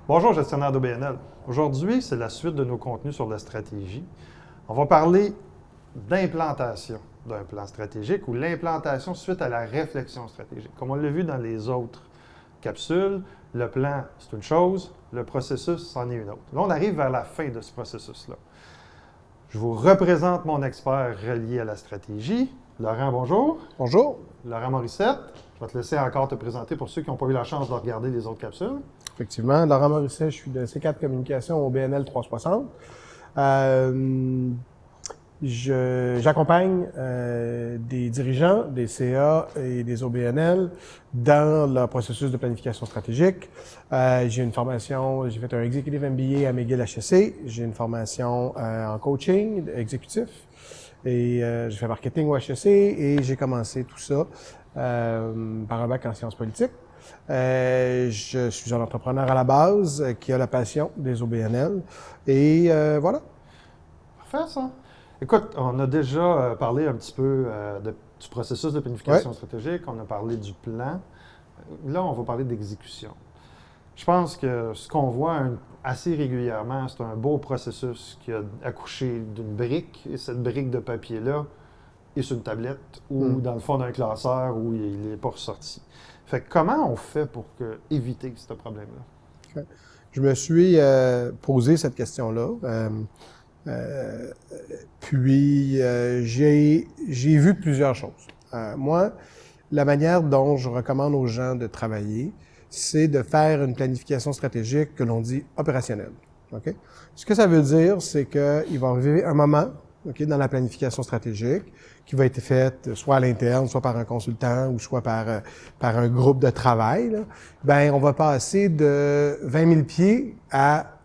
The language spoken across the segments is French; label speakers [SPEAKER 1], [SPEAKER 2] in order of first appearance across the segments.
[SPEAKER 1] Bonjour, gestionnaire d'OBNL. Aujourd'hui, c'est la suite de nos contenus sur la stratégie. On va parler d'implantation d'un plan stratégique ou l'implantation suite à la réflexion stratégique. Comme on l'a vu dans les autres capsules, le plan, c'est une chose, le processus, c'en est une autre. Là, on arrive vers la fin de ce processus-là. Je vous représente mon expert relié à la stratégie. Laurent, bonjour.
[SPEAKER 2] Bonjour.
[SPEAKER 1] Laurent Morissette. Je vais te laisser encore te présenter pour ceux qui n'ont pas eu la chance de regarder les autres capsules.
[SPEAKER 2] Effectivement, Laurent Morissette, je suis de C4 Communication au BNL 360. J'accompagne des dirigeants, des CA et des OBNL dans le processus de planification stratégique. J'ai une formation, j'ai fait un Executive MBA à McGill HEC. J'ai une formation en coaching exécutif et j'ai fait marketing au HEC et j'ai commencé tout ça par un bac en sciences politiques. Je suis un entrepreneur à la base qui a la passion des OBNL et voilà.
[SPEAKER 1] Parfait, ça. Écoute, on a déjà parlé un petit peu du processus de planification stratégique, on a parlé du plan. Là, on va parler d'exécution. Je pense que ce qu'on voit assez régulièrement, c'est un beau processus qui a accouché d'une brique, et cette brique de papier-là est sur une tablette ou dans le fond d'un classeur où il n'est pas ressorti. Fait que comment on fait pour éviter ce problème-là?
[SPEAKER 2] Okay. Je me suis posé cette question-là. Puis, j'ai vu plusieurs choses. Moi, la manière dont je recommande aux gens de travailler, c'est de faire une planification stratégique que l'on dit opérationnelle. Okay? Ce que ça veut dire, c'est qu'il va arriver un moment dans la planification stratégique qui va être faite soit à l'interne, soit par un consultant ou soit par un groupe de travail. Là. Ben, on va passer de 20 000 pieds à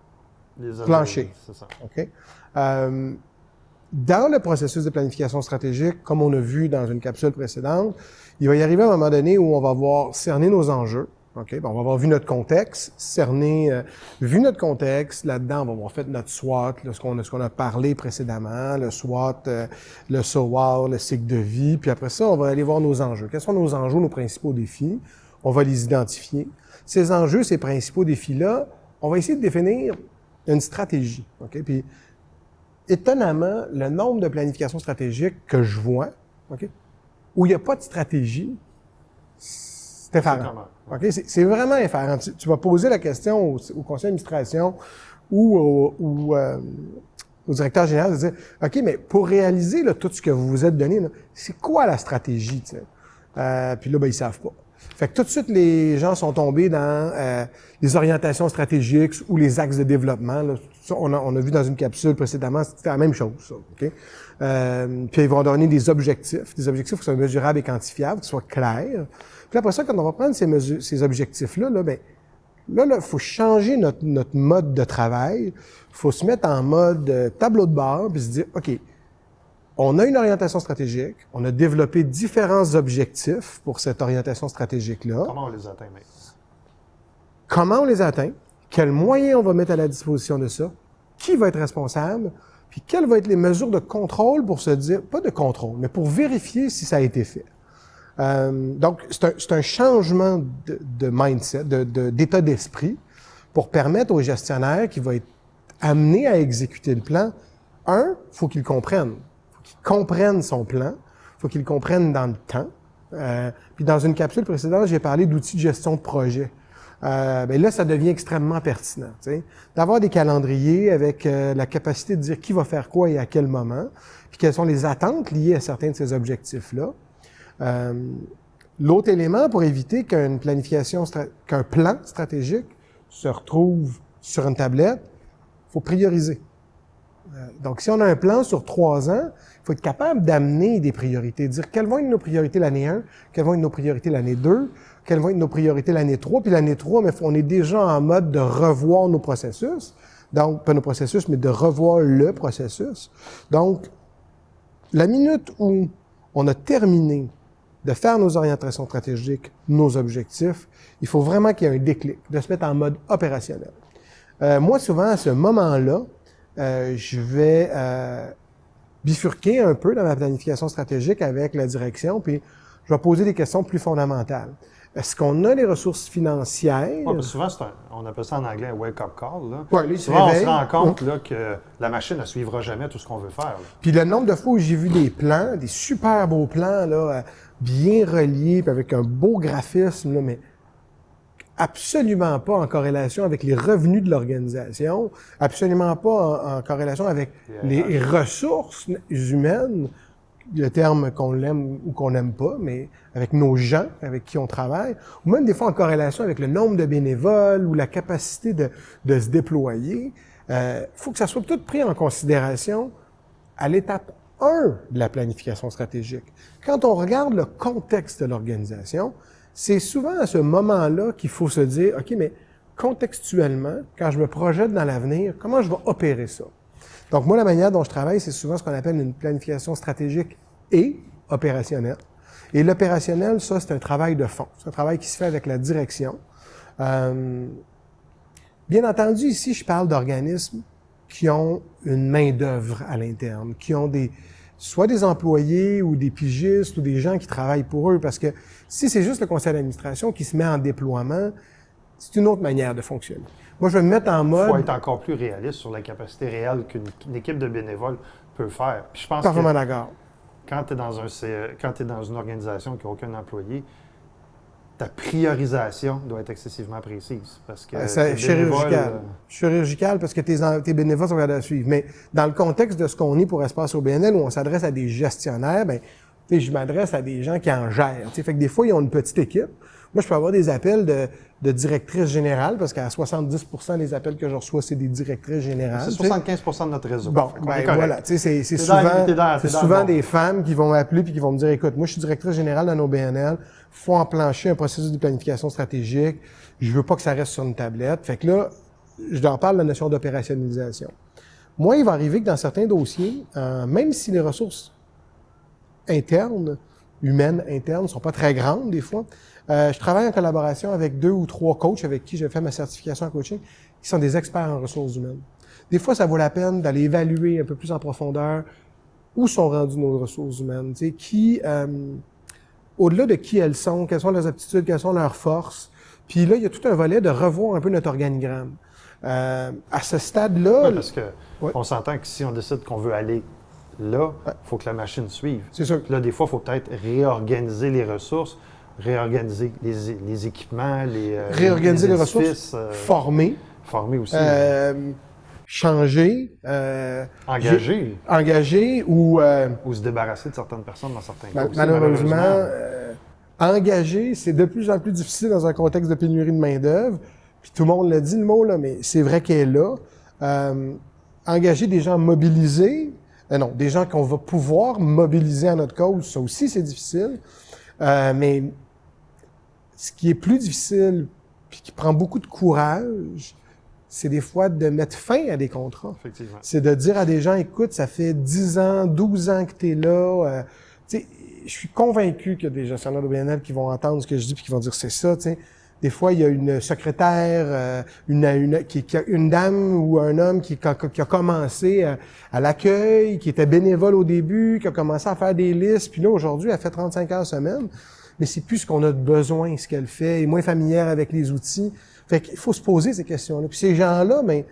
[SPEAKER 2] plancher.
[SPEAKER 1] C'est ça.
[SPEAKER 2] Okay? Dans le processus de planification stratégique, comme on a vu dans une capsule précédente, il va y arriver un moment donné où on va avoir cerné nos enjeux. Okay? Ben, on va avoir vu notre contexte, vu notre contexte, là-dedans, on va avoir fait notre SWOT, là, ce qu'on a parlé précédemment, le SWOT, le SOAR, le cycle de vie, puis après ça, on va aller voir nos enjeux. Quels sont nos enjeux, nos principaux défis? On va les identifier. Ces enjeux, ces principaux défis-là, on va essayer de définir une stratégie. Okay? Puis, étonnamment, le nombre de planifications stratégiques que je vois, okay, où il n'y a pas de stratégie, c'est effarant. Okay? C'est vraiment effarant. Tu vas poser la question au conseil d'administration ou au directeur général de dire « OK, mais pour réaliser là, tout ce que vous vous êtes donné, c'est quoi la stratégie? » Puis là, ben, ils savent pas. Fait que tout de suite, les gens sont tombés dans les orientations stratégiques ou les axes de développement. Là. Ça, on a vu dans une capsule précédemment, c'était la même chose. Ça, okay? Puis ils vont donner des objectifs. Des objectifs qui soient mesurables et quantifiables, qui soient clairs. Puis après ça, quand on va prendre ces objectifs-là, il faut changer notre mode de travail. Il faut se mettre en mode tableau de bord puis se dire, OK, on a une orientation stratégique, on a développé différents objectifs pour cette orientation stratégique-là.
[SPEAKER 1] Comment on les atteint maintenant?
[SPEAKER 2] Comment on les atteint? Quels moyens on va mettre à la disposition de ça? Qui va être responsable? Puis quelles vont être les mesures de contrôle pour se dire, pas de contrôle, mais pour vérifier si ça a été fait. Donc, c'est un changement de mindset, d'état d'esprit pour permettre aux gestionnaires qui vont être amenés à exécuter le plan, faut qu'ils comprennent. Qu'il comprenne son plan, il faut qu'il le comprenne dans le temps. Puis dans une capsule précédente, j'ai parlé d'outils de gestion de projet. Ben là, ça devient extrêmement pertinent. T'sais. D'avoir des calendriers avec la capacité de dire qui va faire quoi et à quel moment, puis quelles sont les attentes liées à certains de ces objectifs-là. L'autre élément pour éviter qu'un plan stratégique se retrouve sur une tablette, il faut prioriser. Donc, si on a un plan sur 3 ans, il faut être capable d'amener des priorités, dire quelles vont être nos priorités l'année 1, quelles vont être nos priorités l'année 2, quelles vont être nos priorités l'année 3, puis l'année 3, mais on est déjà en mode de revoir nos processus, donc pas nos processus, mais de revoir le processus. Donc, la minute où on a terminé de faire nos orientations stratégiques, nos objectifs, il faut vraiment qu'il y ait un déclic, de se mettre en mode opérationnel. Moi, souvent, à ce moment-là, je vais bifurquer un peu dans ma planification stratégique avec la direction, puis je vais poser des questions plus fondamentales. Est-ce qu'on a les ressources financières?
[SPEAKER 1] Ouais, souvent, on appelle ça en anglais un wake-up call. Là.
[SPEAKER 2] Ouais,
[SPEAKER 1] souvent, on se rend compte là, que la machine ne suivra jamais tout ce qu'on veut faire. Là.
[SPEAKER 2] Puis le nombre de fois où j'ai vu des plans, des super beaux plans, là, bien reliés, puis avec un beau graphisme, là, mais absolument pas en corrélation avec les revenus de l'organisation, absolument pas en corrélation avec les ressources humaines, le terme qu'on l'aime ou qu'on n'aime pas, mais avec nos gens avec qui on travaille, ou même des fois en corrélation avec le nombre de bénévoles ou la capacité de se déployer. Faut que ça soit tout pris en considération à l'étape 1 de la planification stratégique. Quand on regarde le contexte de l'organisation, c'est souvent à ce moment-là qu'il faut se dire, OK, mais contextuellement, quand je me projette dans l'avenir, comment je vais opérer ça? Donc, moi, la manière dont je travaille, c'est souvent ce qu'on appelle une planification stratégique et opérationnelle. Et l'opérationnel, ça, c'est un travail de fond. C'est un travail qui se fait avec la direction. Bien entendu, ici, je parle d'organismes qui ont une main-d'œuvre à l'interne, qui ont soit des employés ou des pigistes ou des gens qui travaillent pour eux. Parce que si c'est juste le conseil d'administration qui se met en déploiement, c'est une autre manière de fonctionner. Moi, je vais me mettre en mode...
[SPEAKER 1] Il faut être encore plus réaliste sur la capacité réelle qu'une équipe de bénévoles peut faire. Puis je pense
[SPEAKER 2] Parfaitement d'accord.
[SPEAKER 1] Quand tu es dans une organisation qui n'a aucun employé, ta priorisation doit être excessivement précise. Parce que
[SPEAKER 2] c'est chirurgical. Chirurgical parce que tes bénévoles sont capables de suivre. Mais dans le contexte de ce qu'on est pour Espace OBNL, où on s'adresse à des gestionnaires, je m'adresse à des gens qui en gèrent. Fait que des fois, ils ont une petite équipe. Moi, je peux avoir des appels de directrices générales, parce qu'à 70% des appels que je reçois, c'est des directrices générales.
[SPEAKER 1] C'est 75% de notre réseau.
[SPEAKER 2] Bon, voilà. C'est souvent des femmes qui vont m'appeler puis qui vont me dire, écoute, moi, je suis directrice générale dans nos BNL, faut enclencher un processus de planification stratégique, je veux pas que ça reste sur une tablette. Fait que là, je leur parle de la notion d'opérationnalisation. Moi, il va arriver que dans certains dossiers, même si les ressources humaines internes, sont pas très grandes des fois, je travaille en collaboration avec 2 ou 3 coachs avec qui j'ai fait ma certification en coaching, qui sont des experts en ressources humaines. Des fois, ça vaut la peine d'aller évaluer un peu plus en profondeur où sont rendues nos ressources humaines, au-delà de qui elles sont, quelles sont leurs aptitudes, quelles sont leurs forces. Puis là, il y a tout un volet de revoir un peu notre organigramme. À ce stade-là...
[SPEAKER 1] Oui, parce que on s'entend que si on décide qu'on veut aller là, il faut que la machine suive.
[SPEAKER 2] C'est sûr.
[SPEAKER 1] Puis là, des fois, il faut peut-être réorganiser les ressources, réorganiser les équipements,
[SPEAKER 2] réorganiser les ressources, former
[SPEAKER 1] aussi.
[SPEAKER 2] Changer.
[SPEAKER 1] Engager
[SPEAKER 2] ou
[SPEAKER 1] se débarrasser de certaines personnes dans certains cas.
[SPEAKER 2] Malheureusement, engager, c'est de plus en plus difficile dans un contexte de pénurie de main-d'œuvre. Puis tout le monde l'a dit, le mot, là, mais c'est vrai qu'elle est là. Engager des gens mobilisés, des gens qu'on va pouvoir mobiliser à notre cause, ça aussi, c'est difficile. Mais ce qui est plus difficile, puis qui prend beaucoup de courage, c'est des fois de mettre fin à des contrats.
[SPEAKER 1] Effectivement.
[SPEAKER 2] C'est de dire à des gens, écoute, ça fait 10 ans, 12 ans que tu es là. Je suis convaincu qu'il y a des gestionnaires de BNL qui vont entendre ce que je dis puis qui vont dire, c'est ça, tu sais. Des fois, il y a une secrétaire, une dame ou un homme qui a commencé à l'accueil, qui était bénévole au début, qui a commencé à faire des listes, puis là, aujourd'hui, elle fait 35 heures semaine, mais c'est plus ce qu'on a de besoin, ce qu'elle fait, elle est moins familière avec les outils. Fait qu'il faut se poser ces questions-là. Puis ces gens-là, il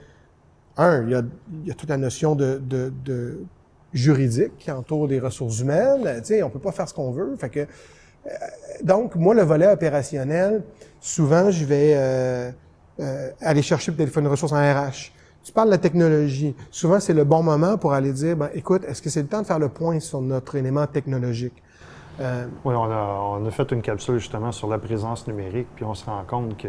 [SPEAKER 2] y a toute la notion de juridique qui entoure des ressources humaines. Tu sais, on peut pas faire ce qu'on veut. Fait que donc, moi, le volet opérationnel, souvent, je vais aller chercher peut-être une ressource en RH. Tu parles de la technologie. Souvent, c'est le bon moment pour aller dire, écoute, est-ce que c'est le temps de faire le point sur notre élément technologique?
[SPEAKER 1] Oui, on a fait une capsule justement sur la présence numérique, puis on se rend compte que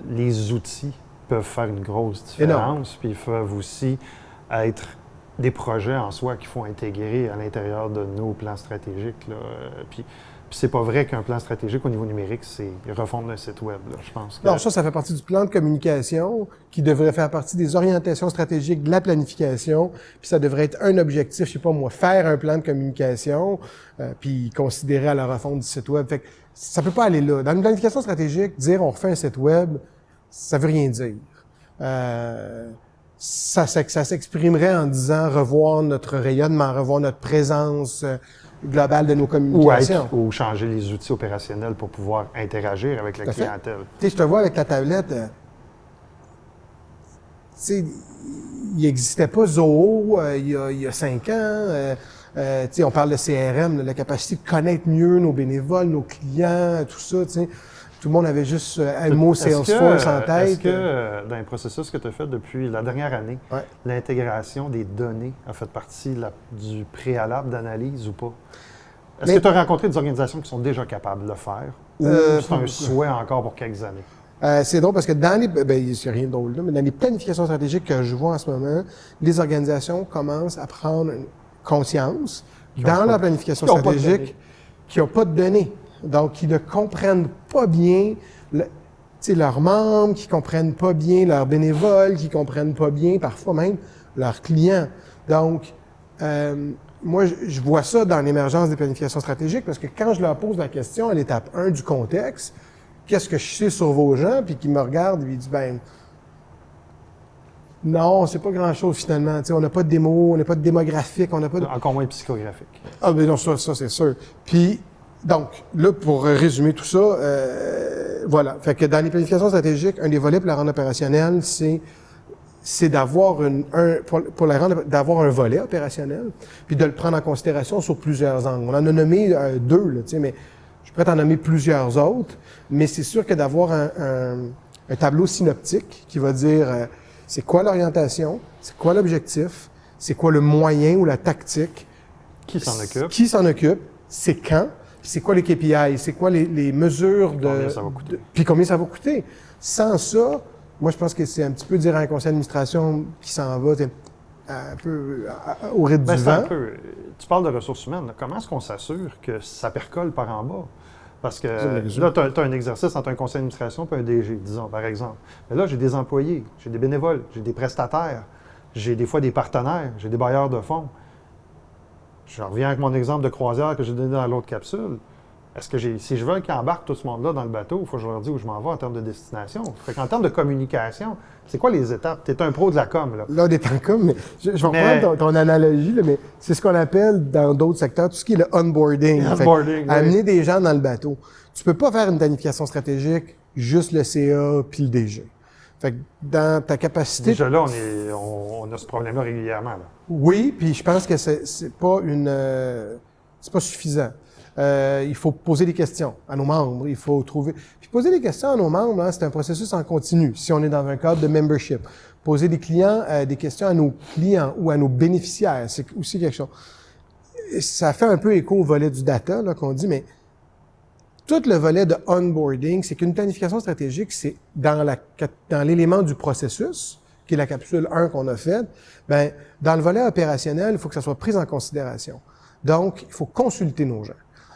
[SPEAKER 1] les outils peuvent faire une grosse différence, puis ils peuvent aussi être des projets en soi qu'il faut intégrer à l'intérieur de nos plans stratégiques, là. Puis c'est pas vrai qu'un plan stratégique au niveau numérique, c'est refondre un site web, là, je pense.
[SPEAKER 2] Non, ça fait partie du plan de communication qui devrait faire partie des orientations stratégiques de la planification. Puis ça devrait être un objectif, je sais pas moi, faire un plan de communication, puis considérer à la refonte du site web. Fait que ça peut pas aller là. Dans une planification stratégique, dire on refait un site web, ça veut rien dire. Ça s'exprimerait en disant revoir notre rayonnement, revoir notre présence, globale de nos communications.
[SPEAKER 1] Ou changer les outils opérationnels pour pouvoir interagir avec la clientèle.
[SPEAKER 2] Tu sais, je te vois avec ta tablette, tu sais, il n'existait pas Zoho il y a 5 ans. Tu sais, on parle de CRM, la capacité de connaître mieux nos bénévoles, nos clients, tout ça, tu sais. Tout le monde avait juste un mot Salesforce en tête.
[SPEAKER 1] Est-ce que dans les processus que tu as fait depuis la dernière année, l'intégration des données a fait partie du préalable d'analyse ou pas? Est-ce que tu as rencontré des organisations qui sont déjà capables de le faire? Ou c'est un souhait encore pour quelques années?
[SPEAKER 2] C'est drôle parce que dans les... Ben, il n'y a rien de drôle là, mais dans les planifications stratégiques que je vois en ce moment, les organisations commencent à prendre conscience dans leur planification stratégique qui n'ont pas de données. Donc, qui ne comprennent pas bien leurs membres, qui ne comprennent pas bien leurs bénévoles, qui ne comprennent pas bien parfois même leurs clients. Donc, moi, je vois ça dans l'émergence des planifications stratégiques parce que quand je leur pose la question à l'étape 1 du contexte, qu'est-ce que je sais sur vos gens, puis qu'ils me regardent et ils disent, ben non, c'est pas grand-chose finalement. Tu sais, on n'a pas de démo, on n'a pas de démographique, on n'a pas de...
[SPEAKER 1] Encore moins psychographique.
[SPEAKER 2] Ah, ben non, ça c'est sûr. Puis, donc, là, pour résumer tout ça, voilà. Fait que dans les planifications stratégiques, un des volets pour la rendre opérationnelle, c'est d'avoir d'avoir un volet opérationnel, puis de le prendre en considération sur plusieurs angles. On en a nommé 2, là, tu sais, mais je pourrais t'en nommer plusieurs autres, mais c'est sûr que d'avoir un tableau synoptique qui va dire c'est quoi l'orientation, c'est quoi l'objectif, c'est quoi le moyen ou la tactique,
[SPEAKER 1] qui s'en
[SPEAKER 2] occupe, c'est quand, c'est quoi les KPI, c'est quoi les mesures
[SPEAKER 1] combien ça va coûter.
[SPEAKER 2] Puis combien ça va coûter. Sans ça, moi je pense que c'est un petit peu dire à un conseil d'administration qui s'en va un peu au rythme du vent.
[SPEAKER 1] Tu parles de ressources humaines. Là. Comment est-ce qu'on s'assure que ça percole par en bas? Parce que là, tu as un exercice entre un conseil d'administration et un DG, disons, par exemple. Mais là, j'ai des employés, j'ai des bénévoles, j'ai des prestataires, j'ai des fois des partenaires, j'ai des bailleurs de fonds. Je reviens avec mon exemple de croisière que j'ai donné dans l'autre capsule. Est-ce que si je veux qu'ils embarquent tout ce monde-là dans le bateau, il faut que je leur dise où je m'en vais en termes de destination. Fait qu'en termes de communication, c'est quoi les étapes? Tu es un pro de la com, là.
[SPEAKER 2] Là, on est en com, mais je vais reprendre ton analogie, là, mais c'est ce qu'on appelle dans d'autres secteurs, tout ce qui est le onboarding. Amener des gens dans le bateau. Tu peux pas faire une planification stratégique, juste le CA puis le DG. Fait que dans ta capacité...
[SPEAKER 1] Déjà là, on a ce problème-là régulièrement, là.
[SPEAKER 2] Oui, puis je pense que c'est pas suffisant. Il faut poser des questions à nos membres, il faut trouver... Puis poser des questions à nos membres, hein, c'est un processus en continu, si on est dans un cadre de membership. Poser des questions à nos clients ou à nos bénéficiaires, c'est aussi quelque chose. Ça fait un peu écho au volet du data, là, qu'on dit, mais tout le volet de onboarding, c'est qu'une planification stratégique, c'est dans l'élément du processus, qui est la capsule 1 qu'on a faite, ben, dans le volet opérationnel, il faut que ça soit pris en considération. Donc, il faut consulter nos gens.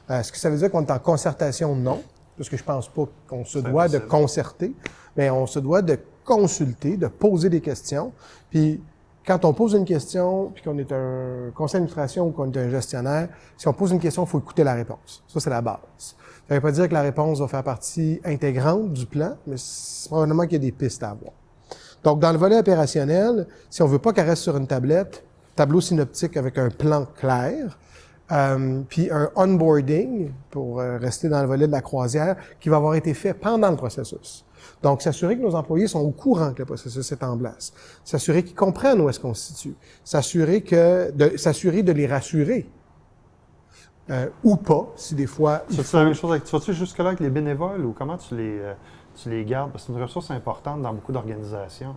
[SPEAKER 2] Est-ce que ça veut dire qu'on est en concertation? Non, parce que je pense pas qu'on se doit de concerter, mais on se doit de consulter, de poser des questions. Puis, quand on pose une question, puis qu'on est un conseil d'administration ou qu'on est un gestionnaire, si on pose une question, il faut écouter la réponse. Ça, c'est la base. Ça ne veut pas dire que la réponse va faire partie intégrante du plan, mais c'est probablement qu'il y a des pistes à avoir. Donc, dans le volet opérationnel, si on veut pas qu'elle reste sur une tablette, tableau synoptique avec un plan clair, puis un onboarding, pour rester dans le volet de la croisière, qui va avoir été fait pendant le processus. Donc, s'assurer que nos employés sont au courant que le processus est en place. S'assurer qu'ils comprennent où est-ce qu'on se situe. S'assurer de les rassurer. Ou pas, si des fois...
[SPEAKER 1] C'est la même chose tu vas-tu jusque-là avec les bénévoles ou comment tu les gardes? Parce que c'est une ressource importante dans beaucoup d'organisations.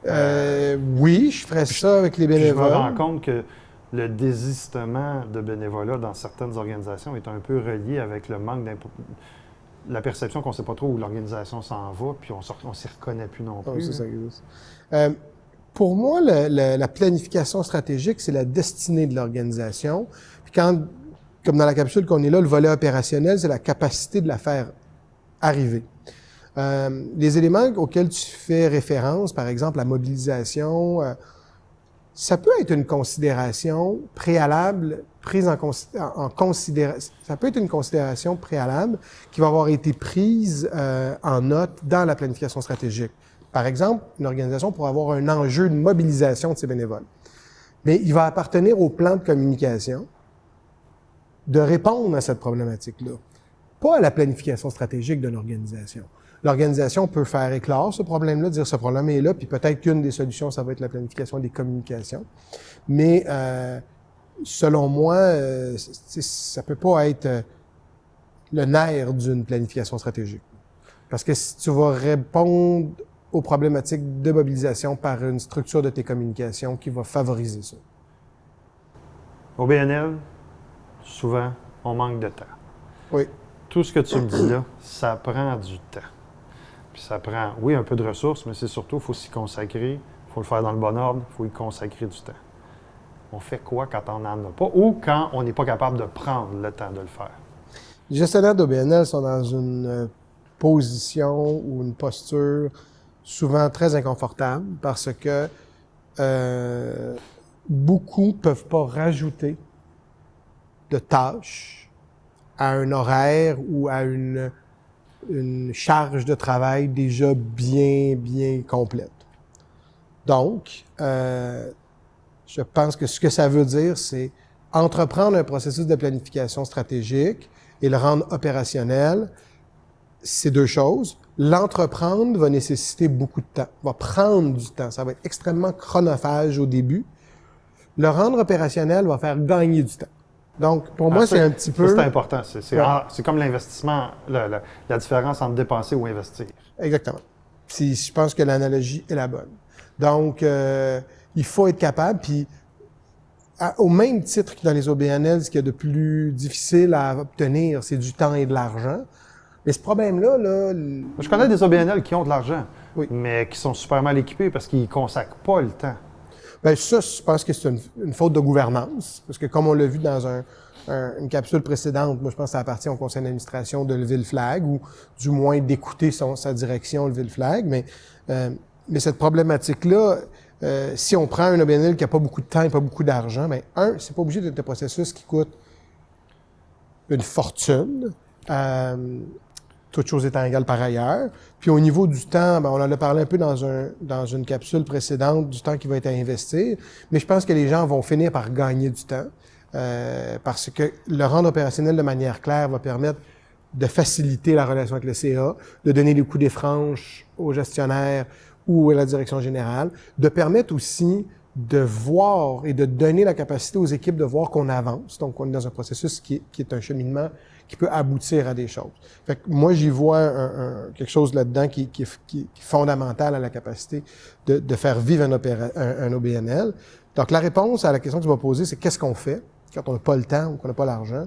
[SPEAKER 2] Oui, je ferais ça avec les bénévoles.
[SPEAKER 1] Je me rends compte que le désistement de bénévolat dans certaines organisations est un peu relié avec le manque la perception qu'on ne sait pas trop où l'organisation s'en va, puis on ne s'y reconnaît plus non plus.
[SPEAKER 2] C'est ça. Pour moi, la planification stratégique, c'est la destinée de l'organisation. Puis comme dans la capsule qu'on est là, le volet opérationnel, c'est la capacité de la faire arriver. Les éléments auxquels tu fais référence, par exemple la mobilisation, ça peut être une considération préalable prise en considération. Ça peut être une considération préalable qui va avoir été prise en note dans la planification stratégique. Par exemple, une organisation pourrait avoir un enjeu de mobilisation de ses bénévoles. Mais il va appartenir au plan de communication de répondre à cette problématique-là. Pas à la planification stratégique de l'organisation. L'organisation peut faire éclore ce problème-là, dire ce problème est là, puis peut-être qu'une des solutions, ça va être la planification des communications. Mais selon moi, ça peut pas être le nerf d'une planification stratégique. Parce que si tu vas répondre aux problématiques de mobilisation par une structure de tes communications qui va favoriser ça.
[SPEAKER 1] Au BNL, souvent, on manque de temps.
[SPEAKER 2] Oui.
[SPEAKER 1] Tout ce que tu me dis là, ça prend du temps. Puis ça prend, oui, un peu de ressources, mais c'est surtout, il faut s'y consacrer, il faut le faire dans le bon ordre, il faut y consacrer du temps. On fait quoi quand on n'en a pas ou quand on n'est pas capable de prendre le temps de le faire?
[SPEAKER 2] Les gestionnaires d'OBNL sont dans une position ou une posture souvent très inconfortable parce que beaucoup ne peuvent pas rajouter de tâches à un horaire ou à une charge de travail déjà bien complète. Donc, je pense que ce que ça veut dire, c'est entreprendre un processus de planification stratégique et le rendre opérationnel, c'est deux choses. L'entreprendre va nécessiter beaucoup de temps, va prendre du temps. Ça va être extrêmement chronophage au début. Le rendre opérationnel va faire gagner du temps. Donc, pour moi, c'est un petit peu...
[SPEAKER 1] C'est important. C'est comme l'investissement, la différence entre dépenser ou investir.
[SPEAKER 2] Exactement. Puis, je pense que l'analogie est la bonne. Donc, il faut être capable, puis au même titre que dans les OBNL, ce qu'il y a de plus difficile à obtenir, c'est du temps et de l'argent. Mais ce problème-là,
[SPEAKER 1] Je connais des OBNL qui ont de l'argent,
[SPEAKER 2] oui,
[SPEAKER 1] mais qui sont super mal équipés parce qu'ils ne consacrent pas le temps.
[SPEAKER 2] Bien, ça, je pense que c'est une faute de gouvernance. Parce que comme on l'a vu dans une capsule précédente, moi, je pense que ça appartient au conseil d'administration de lever le flag, ou du moins d'écouter sa direction lever le flag. Mais cette problématique-là, si on prend un OBNL qui n'a pas beaucoup de temps et pas beaucoup d'argent, bien, c'est pas obligé d'être un processus qui coûte une fortune. Toutes choses étant égales par ailleurs. Puis au niveau du temps, on en a parlé un peu dans une capsule précédente, du temps qui va être à investir, mais je pense que les gens vont finir par gagner du temps parce que le rendre opérationnel de manière claire va permettre de faciliter la relation avec le CA, de donner des coups des franches aux gestionnaires ou à la direction générale, de permettre aussi de voir et de donner la capacité aux équipes de voir qu'on avance. Donc, on est dans un processus qui est un cheminement qui peut aboutir à des choses. Fait que moi, j'y vois quelque chose là-dedans qui est fondamental à la capacité de faire vivre un OBNL. Donc, la réponse à la question que tu m'as posée, c'est qu'est-ce qu'on fait quand on n'a pas le temps ou qu'on n'a pas l'argent?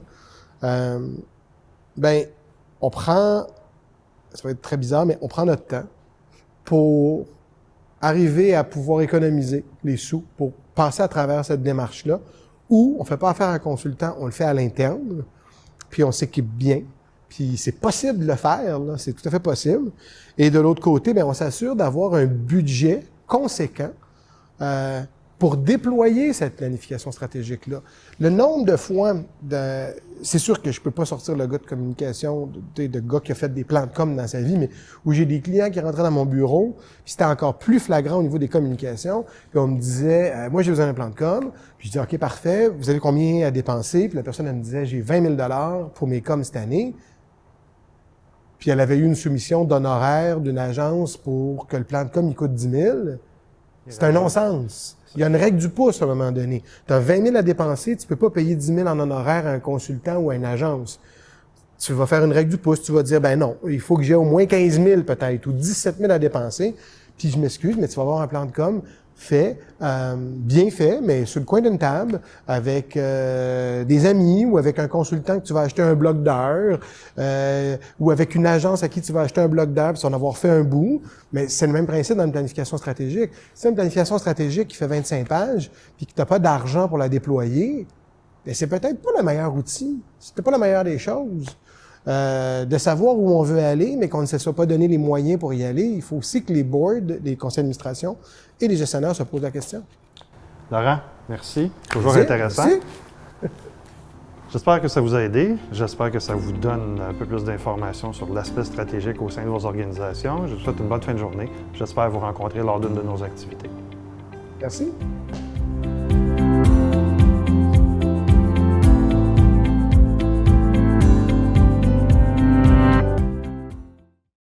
[SPEAKER 2] On prend, ça va être très bizarre, mais on prend notre temps pour arriver à pouvoir économiser les sous pour passer à travers cette démarche-là, ou on ne fait pas affaire à un consultant, on le fait à l'interne, puis on s'équipe bien, puis c'est possible de le faire, là, c'est tout à fait possible. Et de l'autre côté, on s'assure d'avoir un budget conséquent pour déployer cette planification stratégique-là. Le nombre de fois, c'est sûr que je peux pas sortir le gars de communication, de gars qui a fait des plans de com dans sa vie, mais où j'ai des clients qui rentraient dans mon bureau, puis c'était encore plus flagrant au niveau des communications, puis on me disait, moi j'ai besoin d'un plan de com, puis je dis, OK, parfait, vous avez combien à dépenser? Puis la personne, elle me disait, j'ai 20 000 pour mes coms cette année. Puis elle avait eu une soumission d'honoraires d'une agence pour que le plan de com, il coûte 10 000. C'est un non-sens. Il y a une règle du pouce à un moment donné. Tu as 20 000 à dépenser, tu peux pas payer 10 000 en honoraire à un consultant ou à une agence. Tu vas faire une règle du pouce, tu vas dire, non, il faut que j'ai au moins 15 000 peut-être, ou 17 000 à dépenser, puis je m'excuse, mais tu vas avoir un plan de com fait, bien fait, mais sur le coin d'une table, avec des amis ou avec un consultant que tu vas acheter un bloc d'heures, ou avec une agence à qui tu vas acheter un bloc d'heures, puis en avoir fait un bout. Mais c'est le même principe dans une planification stratégique. Si c'est une planification stratégique qui fait 25 pages, puis que tu n'as pas d'argent pour la déployer, bien, c'est peut-être pas le meilleur outil. C'est peut-être pas la meilleure des choses. De savoir où on veut aller, mais qu'on ne se soit pas donné les moyens pour y aller. Il faut aussi que les boards, les conseils d'administration et les gestionnaires se posent la question.
[SPEAKER 1] Laurent, merci. Toujours intéressant.
[SPEAKER 2] Merci.
[SPEAKER 1] J'espère que ça vous a aidé. J'espère que ça vous donne un peu plus d'informations sur l'aspect stratégique au sein de vos organisations. Je vous souhaite une bonne fin de journée. J'espère vous rencontrer lors d'une de nos activités.
[SPEAKER 2] Merci.